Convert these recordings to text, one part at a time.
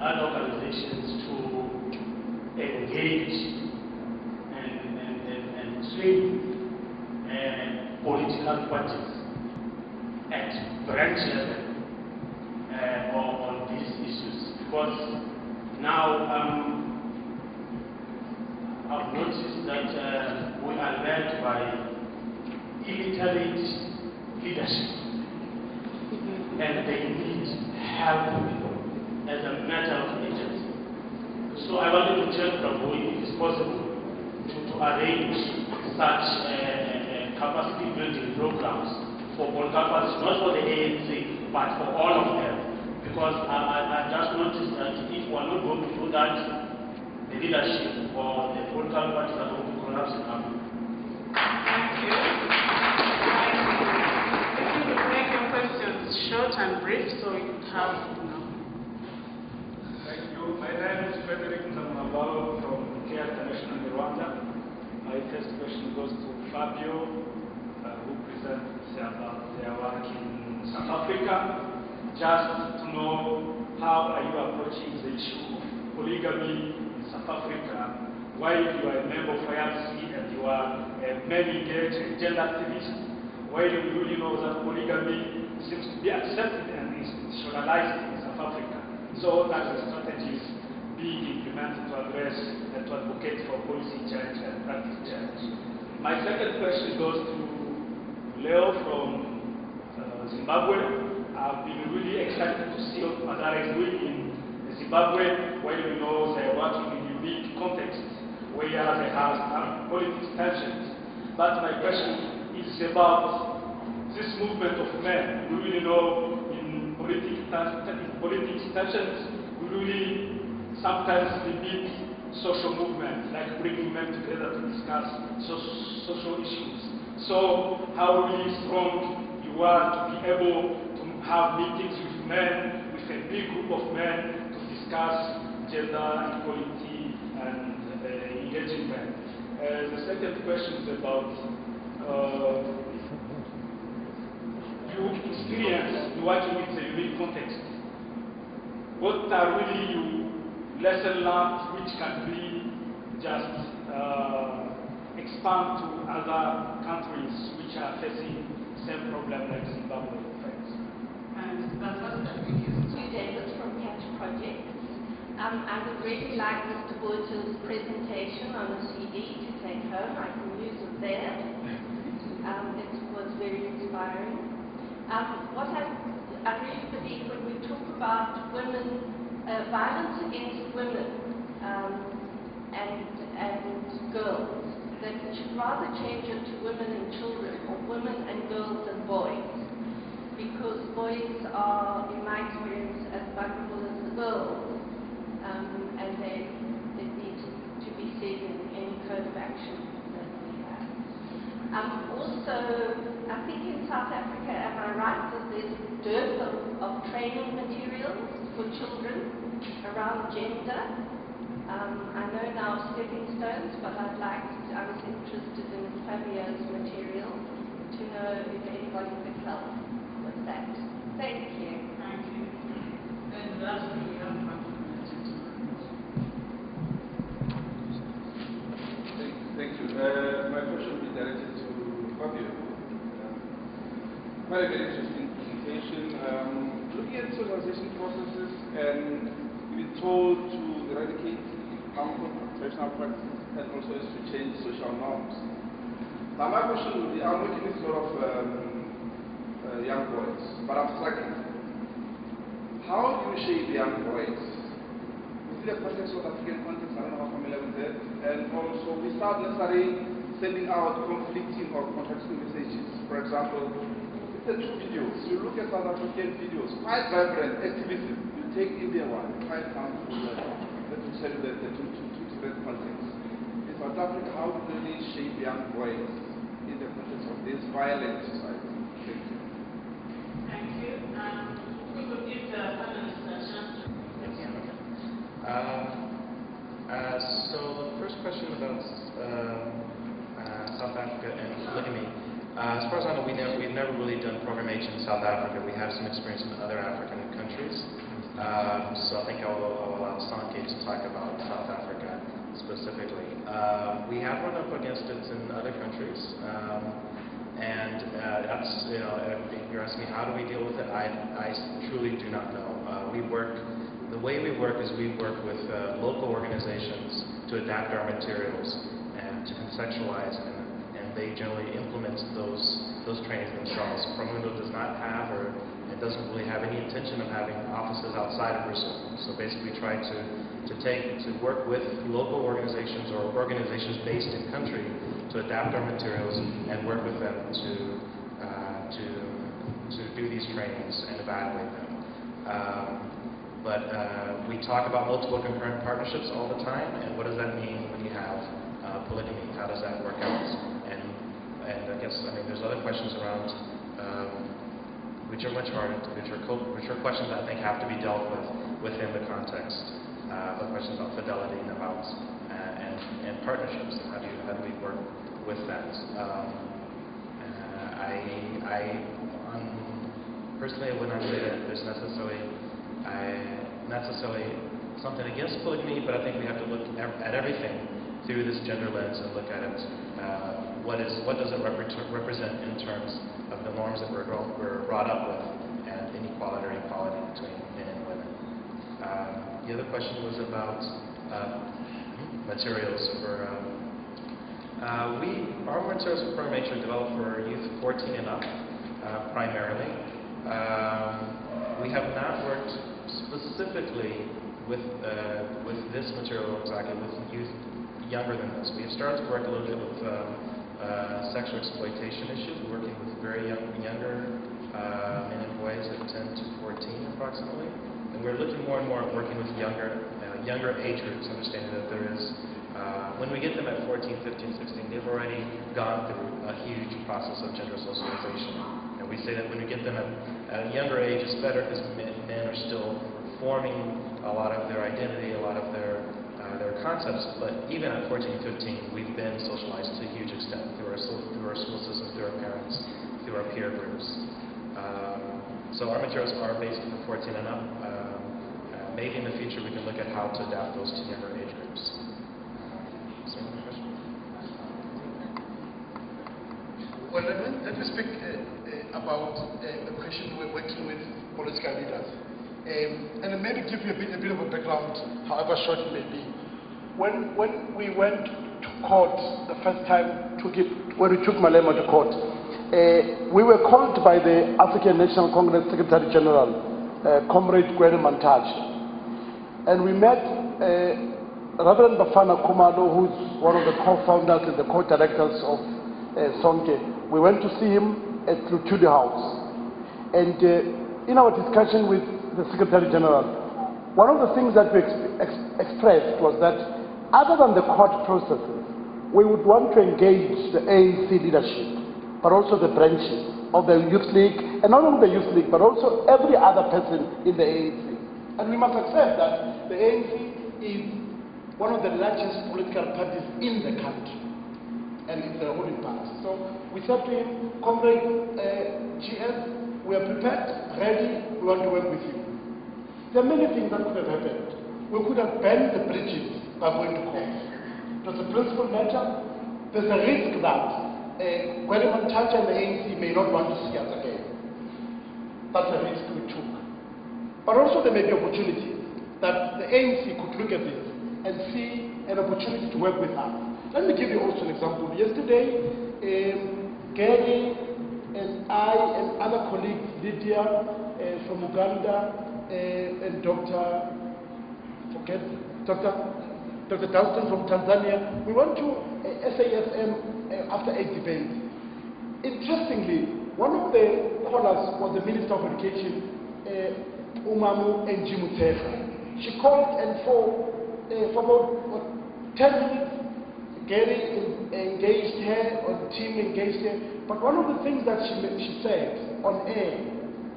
other organizations to engage and train political parties at branch level on these issues, because now I've noticed that we are led by illiterate leadership, and they need help as a matter of urgency. So I wanted to check Prabhu if it's possible to arrange such capacity building programs for political parties, not for the ANC, but for all of them. Because I just noticed that if we are not going to do that, the leadership or the political parties are going to collapse in Africa. Thank you. If you could make your questions short and brief so you could have, Thank you. My name is Frederick Namabalo from Care International in Rwanda. My first question goes to Fabio, who presents about their work in South Africa. Just to know, how are you approaching the issue of polygamy in South Africa, while you are a member of IRC and you are a MenEngage and gender activist, while you really know that polygamy seems to be accepted and institutionalized in South Africa. So that the strategies being implemented to address and to advocate for policy change and practice change. My second question goes to Leo from Zimbabwe. I've been really excited to see what Madara is doing in Zimbabwe, where you know they're working in unique contexts where they have politics tensions. But my question is about this movement of men. We really know in politics tensions, we really sometimes limit social movements, like bringing men together to discuss social issues. So how really strong you are to be able to have meetings with men, with a big group of men, to discuss gender equality and engaging men. The second question is about your experience in working with a unique context. What are really your lessons learned which can be just expand to other countries which are facing the same problem like Zimbabwe? Two Davis from Catch Project. I would really like Mr. Boyto's presentation on the CD to take home. I can use it there. It was very inspiring. What I really believe when we talk about women, violence against women and girls, that we should rather change it to women and children, or women and girls and boys. Because boys are, in my experience, as vulnerable as the girls, and they need to be seen in any code of action that we have. Also, I think in South Africa, am I right, that there's a dearth of training materials for children around gender? I know now stepping stones, but I was interested in Fabio's material to know if anybody could help with that. Thank you. Thank you. And lastly, we have Thank you. My question will be directed to Fabio. Quite a very interesting presentation. Looking at socialization processes and being told to eradicate harmful traditional practices and also to change social norms. Now my question would be, I'm working with a lot of young boys, but I'm struggling. How do you shape young boys? Within the context of African context, I don't know how familiar with that. And also, we start necessarily sending out conflicting or contradicting messages. For example, if the two videos, you look at South African videos, quite vibrant activism. You take India one, quite harmful. Let me tell you that the two different contexts. In South Africa, how do they shape young boys in the context of this violent society? Thank you. Thank you. We will give the panelists a chance to. So the first question about South Africa and polygamy. As far as I know, we've never really done Program H in South Africa. We have some experience in other African countries. So I think I will allow Sanke to talk about South Africa specifically. We have run up against it in other countries, and that's, you know, if you're asking me how do we deal with it, I truly do not know. The way we work is we work with local organizations to adapt our materials and to conceptualize, and they generally implement those trainings themselves. Promundo does not have, or it doesn't really have any intention of having offices outside of Brazil. So basically we try to work with local organizations or organizations based in country to adapt our materials and work with them to do these trainings and evaluate them. But we talk about multiple concurrent partnerships all the time, and what does that mean when you have polygamy? How does that work out? And I guess, I mean, there's other questions around which are much harder, which are questions that I think have to be dealt with within the context. The questions about fidelity and about and partnerships. And how do we work with that? Personally, I would not say that there's necessarily something against polygamy, but I think we have to look at everything through this gender lens and look at it. What does it represent in terms of the norms that we're brought up with, and inequality or equality between men and women. The other question was about materials for. Our materials for MenEngage are developed for youth 14 and up, primarily. We have not worked specifically with this material exactly with youth younger than this. We have started to work a little bit with sexual exploitation issues, working with very younger men and boys at 10 to 14 approximately. And we're looking more and more at working with younger age groups, understanding that there is, when we get them at 14, 15, 16, they've already gone through a huge process of gender socialization. And we say that when we get them at a younger age, it's better because men are still forming a lot of their identity, a lot of their concepts. But even at 14, 15, we've been socialized to a huge extent through our school systems, through our parents, through our peer groups. So our materials are based for 14 and up. Maybe in the future we can look at how to adapt those to younger age groups. Second question? Well, let me speak about the question we're working with political leaders. And maybe give you a bit of a background, however short it may be. When we went to court the first time, when we took Malema to court, we were called by the African National Congress Secretary General, Comrade Gwede Mantashe. And we met Reverend Bafana Kumalo, who's one of the co-founders and the co-directors of Sonke. We went to see him at Lutude House. And in our discussion with the Secretary General, one of the things that we expressed was that other than the court processes, we would want to engage the ANC leadership, but also the branches of the Youth League, and not only the Youth League, but also every other person in the ANC. And we must accept that the ANC is one of the largest political parties in the country, and it's the ruling party. So we said to him, Comrade GS, we are prepared, ready, we want to work with you. There are many things that could have happened. We could have burned the bridges by going to court. It was a principal matter. There's a risk that Gwede Mantashe and the ANC may not want to see us again. That's a risk we took. But also there may be opportunity that the ANC could look at this and see an opportunity to work with us. Let me give you also an example. Yesterday, Gary and I and other colleagues, Lydia from Uganda, and Dr. Dalton from Tanzania, we went to SASM after 8 debates. Interestingly, one of the callers was the Minister of Education, Umamu Njimutefa. She called, and for about 10 minutes, Gary engaged her, or the team engaged her. But one of the things that she said on air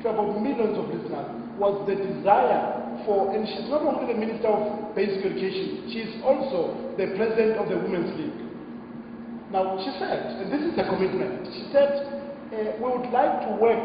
to about millions of listeners was the desire for, and she's not only the Minister of Basic Education, she's also the President of the Women's League. Now, she said, and this is a commitment, she said, we would like to work